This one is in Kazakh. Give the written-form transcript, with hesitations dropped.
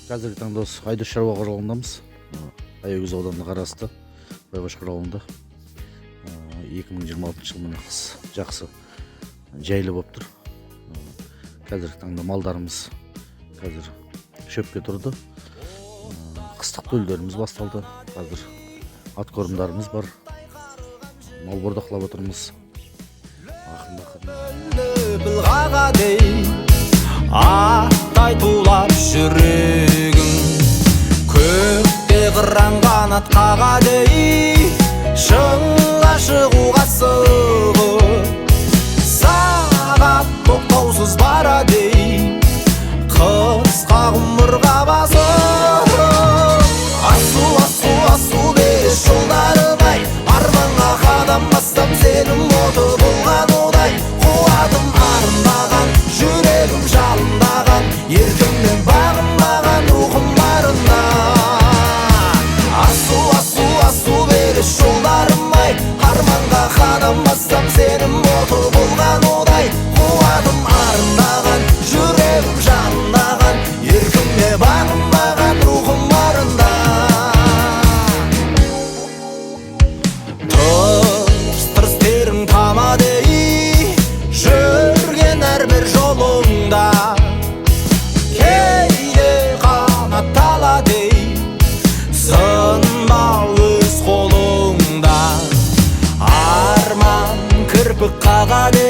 Қазіргі таңда осы Айдос шаруа қожалығындамыз. Аягөз ауданына қарасты Байбашқар ауылында. 2026 жыл міне қыс жақсы жайлы болып тұр. Қазіргі таңда малдарымыз қазір шөпке тұрды. Қыстық төлдеріміз басталды. Қазір ат қорымдарымыз бар. Мал бордақлап отырмыз. Аттай тулап жүрегің, көкте қыран қанат қағады, шыңға шығуға асығып, сағат тоқтаусыз барады, қысқа ғұмырға басып. Асу, асу, асу бес жолдарым-ай, арманға қадам бассам сенің оты болған одай, қуатым арнаған, жүрегім жалындаған, еркімнен бағынбаған рухым барына. Асу, асу, асу беріс жолдарым-ай, арманға қадам бассам сенің оты болған одай, қуатым арнаған, жүрегім жалындаған, еркімнен бағынбаған рухым барына. Тырс-тырс-терің тамады, жүрген әрбір жолыңда, кейде қанат алады, сынбау өз қолыңда. Арман кірпік қағады,